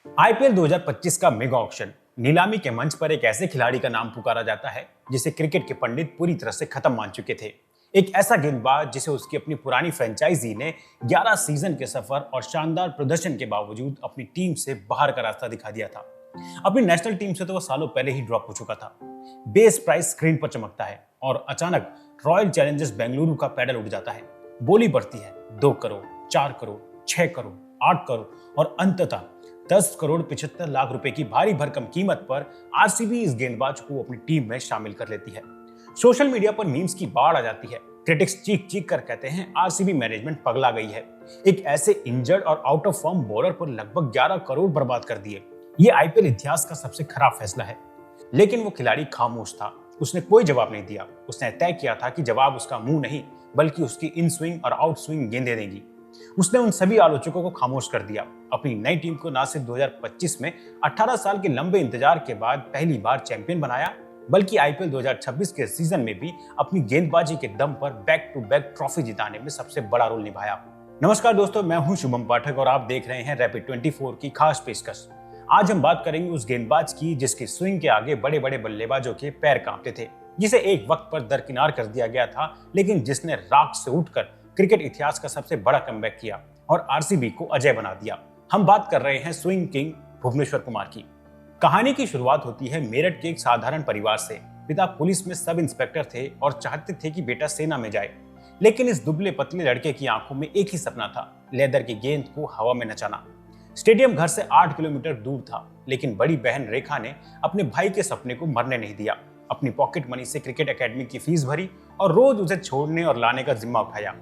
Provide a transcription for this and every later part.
IPL 2025 का mega auction नीलामी के मंच पर एक ऐसे खिलाड़ी का नाम पुकारा जाता है जिसे क्रिकेट के पंडित पूरी तरह से खत्म मान चुके थे। एक ऐसा गेंदबाज जिसे उसकी अपनी पुरानी फ्रेंचाइजी ने 11 सीजन के सफर और शानदार प्रदर्शन के बावजूद अपनी टीम से बाहर का रास्ता दिखा दिया था। अपनी नेशनल टीम से तो वो सालों पहले ही ड्रॉप हो चुका था। बेस प्राइस स्क्रीन पर चमकता है और अचानक रॉयल चैलेंजर्स बेंगलुरु का पैडल उठ जाता है। बोली बढ़ती है 2 करोड़, 4 करोड़, 6 करोड़, 8 करोड़ और अंततः 10 करोड़ 75 लाख रुपए की भारी भरकम कीमत पर आरसीबी इस गेंदबाज को अपनी टीम में शामिल कर लेती है। सोशल मीडिया पर मीम्स की बाढ़ आ जाती है। क्रिटिक्स चीख चीख कर कहते हैं आरसीबी मैनेजमेंट पगला गई है। एक ऐसे इंजर्ड और आउट ऑफ फॉर्म बॉलर पर लगभग 11 करोड़ बर्बाद कर दिए। ये आईपीएल इतिहास का सबसे खराब फैसला है। लेकिन वो खिलाड़ी खामोश था। उसने कोई जवाब नहीं दिया। उसने तय किया था कि जवाब उसका मुंह नहीं बल्कि उसकी इन स्विंग और आउट स्विंग गेंदें देंगी। उसने उन सभी आलोचकों को खामोश कर दिया। अपनी नई टीम को न सिर्फ 2025 में 18 साल के लंबे इंतजार के बाद पहली बार चैंपियन बनाया, बल्कि आईपीएल 2026 के सीजन में भी अपनी गेंदबाजी के दम पर बैक टू बैक ट्रॉफी जिताने में सबसे बड़ा रोल निभाया। नमस्कार दोस्तों, मैं हूं शुभम पाठक और आप देख रहे हैं रैपिड 24 की खास पेशकश। आज हम बात करेंगे उस गेंदबाज की जिसकी स्विंग के आगे बड़े बड़े बल्लेबाजों के पैर कांपते थे, जिसे एक वक्त पर दरकिनार कर दिया गया था, लेकिन जिसने राख से उठकर क्रिकेट इतिहास का सबसे बड़ा कमबैक किया और आरसीबी को अजय बना दिया। हम बात कर रहे हैं स्विंग किंग भुवनेश्वर कुमार की। कहानी की शुरुआत होती है मेरठ के एक साधारण परिवार से। पिता पुलिस में सब इंस्पेक्टर थे और चाहते थे कि बेटा सेना में जाए, लेकिन इस दुबले पतले लड़के की आंखों में एक ही सपना था, लेदर की गेंद को हवा में नचाना। स्टेडियम घर से 8 किलोमीटर दूर था, लेकिन बड़ी बहन रेखा ने अपने भाई के सपने को मरने नहीं दिया। अपनी पॉकेट मनी से क्रिकेट एकेडमी की फीस भरी और रोज उसे छोड़ने और लाने का जिम्मा उठाया।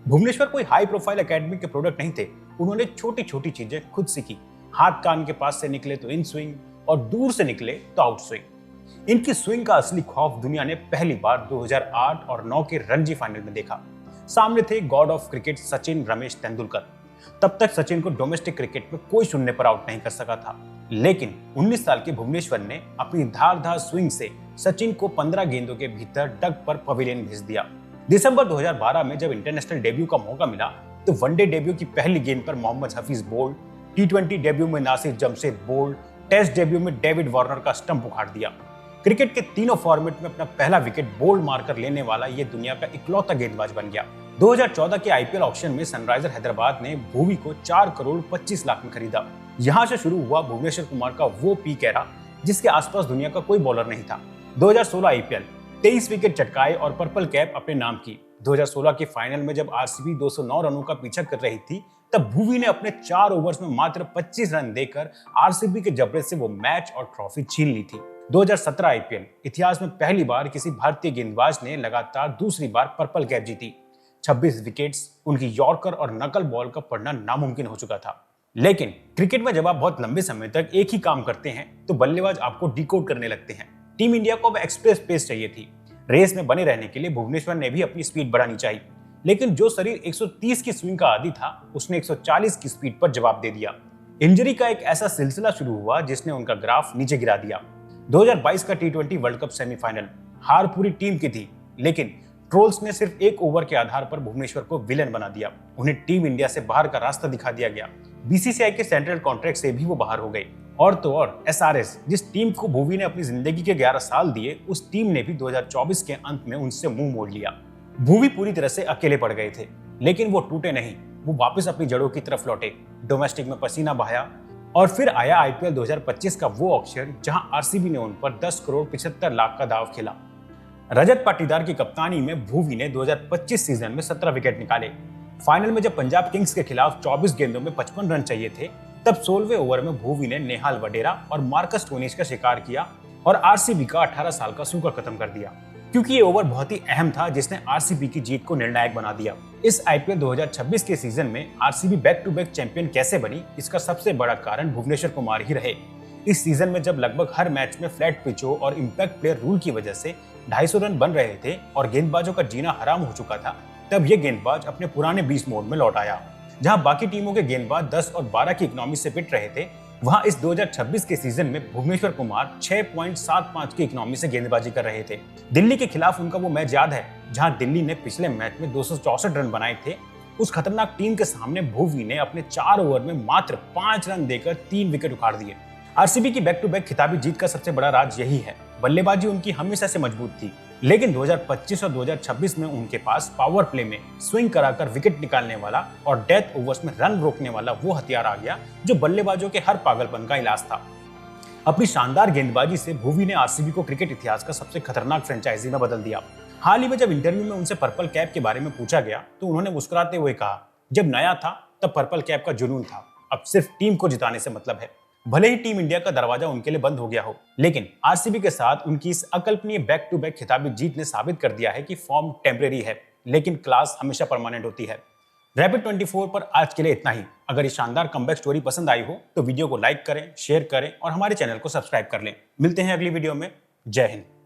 भुवनेश्वर कोई हाई प्रोफाइल एकेडमी के प्रोडक्ट नहीं थे। उन्होंने छोटी छोटी चीजें खुद सीखी। हाथ कान के पास से निकले तो इन स्विंग और दूर से निकले तो आउट स्विंग। इनकी स्विंग का असली खौफ दुनिया ने पहली बार 2008 और 9 के रणजी फाइनल में देखा। सामने थे God of cricket Sachin Ramesh Tendulkar. तब तक सचिन को डोमेस्टिक क्रिकेट में कोई शून्य पर आउट नहीं कर सका था, लेकिन 19 साल के भुवनेश्वर ने अपनी धारदार स्विंग से सचिन को 15 गेंदों के भीतर डग पर पवेलियन भेज दिया। दिसंबर 2012 में जब इंटरनेशनल डेब्यू का मौका मिला तो वनडे डेब्यू की पहली गेंद पर मोहम्मद हफीज बोल्ड, टी20 डेब्यू में Nasir Jamshed bowled, test debut में डेविड वार्नर का स्टंप उखाड़ दिया। क्रिकेट के तीनों फॉर्मेट में अपना पहला विकेट बोल्ड मारकर लेने वाला ये दुनिया का इकलौता गेंदबाज बन गया। 2014 के आईपीएल ऑक्शन में सनराइजर हैदराबाद ने भुवी को 4 करोड़ 25 लाख में खरीदा। यहां से शुरू हुआ भुवनेश्वर कुमार का वो पीक एरा जिसके आसपास दुनिया का कोई बॉलर नहीं था। 2016 आईपीएल 23 विकेट चटकाए और पर्पल कैप अपने नाम की। 2016 के फाइनल में जब आरसीबी 209 रनों का पीछा कर रही थी, तब भुवी ने अपने 4 ओवर्स में मात्र 25 रन देकर आरसीबी के जबड़े से वो मैच और ट्रॉफी छीन ली थी। 2017 आईपीएल इतिहास में पहली बार किसी भारतीय गेंदबाज ने लगातार दूसरी बार पर्पल कैप जीती। 26 विकेट्स, उनकी यॉर्कर और नकल बॉल का पढ़ना नामुमकिन हो चुका था। लेकिन क्रिकेट में जब आप बहुत लंबे समय तक एक ही काम करते हैं तो बल्लेबाज आपको डिकोड करने लगते हैं। टीम इंडिया को अब एक्सप्रेस पेस चाहिए थी। रेस में बने रहने के लिए भुवनेश्वर ने भी अपनी स्पीड बढ़ानी चाहिए, लेकिन जो शरीर 130 की स्विंग का आदी था उसने 140 की स्पीड पर जवाब दे दिया। इंजरी का एक ऐसा सिलसिला शुरू हुआ जिसने उनका ग्राफ नीचे गिरा दिया। 2022 का टी20 वर्ल्ड कप सेमीफाइनल हार पूरी टीम की थी, लेकिन ट्रोल्स ने सिर्फ एक ओवर के आधार पर भुवनेश्वर को विलन बना दिया। उन्हें टीम इंडिया से बाहर का रास्ता दिखा दिया गया। बीसीसीआई के सेंट्रल कॉन्ट्रैक्ट से भी वो बाहर हो गए। और तो और एसआरएस, जिस टीम को भुवी ने अपनी जिंदगी के 11 साल दिए, उस टीम ने भी 2024 के अंत में उनसे मुंह मोड़ लिया। भुवी पूरी तरह से अकेले पड़ गए थे, लेकिन वो टूटे नहीं। वो वापस अपनी जड़ों की तरफ लौटे, डोमेस्टिक में पसीना बहाया और फिर आया आईपीएल 2025 का वो ऑक्शन जहां आरसीबी ने उन पर 10 करोड़ 75 लाख का दाव खेला। रजत पाटीदार की कप्तानी में भुवी ने 2025 सीजन में 17 विकेट निकाले। फाइनल में जब पंजाब किंग्स के खिलाफ 24 गेंदों में 55 रन चाहिए थे, तब 16वें ओवर में भुवी ने नेहाल वडेरा और मार्कस स्टोनिस का शिकार किया और आरसीबी का 18 साल का सूखा खत्म कर दिया, क्योंकि ये ओवर बहुत ही अहम था जिसने आरसीबी की जीत को निर्णायक बना दिया। इस आईपीएल 2026 के सीजन में RCB back to back champion कैसे बनी, इसका सबसे बड़ा कारण भुवनेश्वर कुमार ही रहे। इस सीजन में जब लगभग हर मैच में फ्लैट पिचों और इंपैक्ट प्लेयर रूल की वजह से 250 रन बन रहे थे और गेंदबाजों का जीना हराम हो चुका था, तब ये गेंदबाज अपने पुराने 20 मोड में लौट आया। जहां बाकी टीमों के गेंदबाज 10 और 12 की इकोनॉमी से पिट रहे थे, वहां इस 2026 के सीजन में भुवनेश्वर कुमार 6.75 की इकोनॉमी से गेंदबाजी कर रहे थे। दिल्ली के खिलाफ उनका वो मैच याद है जहां दिल्ली ने पिछले मैच में 264 रन बनाए थे। उस खतरनाक टीम के सामने भुवी ने अपने 4 ओवर में मात्र 5 रन देकर 3 विकेट उखाड़ दिए। आरसीबी की बैक टू बैक खिताबी जीत का सबसे बड़ा राज यही है। बल्लेबाजी उनकी हमेशा से मजबूत थी, लेकिन 2025 और 2026 में उनके पास पावर प्ले में स्विंग कराकर विकेट निकालने वाला और डेथ ओवर्स में रन रोकने वाला वो हथियार आ गया जो बल्लेबाजों के हर पागलपन का इलाज था। अपनी शानदार गेंदबाजी से भुवी ने आरसीबी को क्रिकेट इतिहास का सबसे खतरनाक फ्रेंचाइजी में बदल दिया। हाल ही में जब इंटरव्यू में उनसे पर्पल कैप के बारे में पूछा गया तो उन्होंने मुस्कुराते हुए कहा, जब नया था तब पर्पल कैप का जुनून था, अब सिर्फ टीम को जिताने से मतलब है। भले ही टीम इंडिया का दरवाजा उनके लिए बंद हो गया हो, लेकिन आरसीबी के साथ उनकी इस अकल्पनीय बैक टू बैक खिताबी जीत ने साबित कर दिया है कि फॉर्म टेम्परेरी है, लेकिन क्लास हमेशा परमानेंट होती है। रैपिड 24 पर आज के लिए इतना ही। अगर ये शानदार कमबैक स्टोरी पसंद आई हो तो वीडियो को लाइक करें, शेयर करें और हमारे चैनल को सब्सक्राइब कर लें। मिलते हैं अगली वीडियो में। जय हिंद।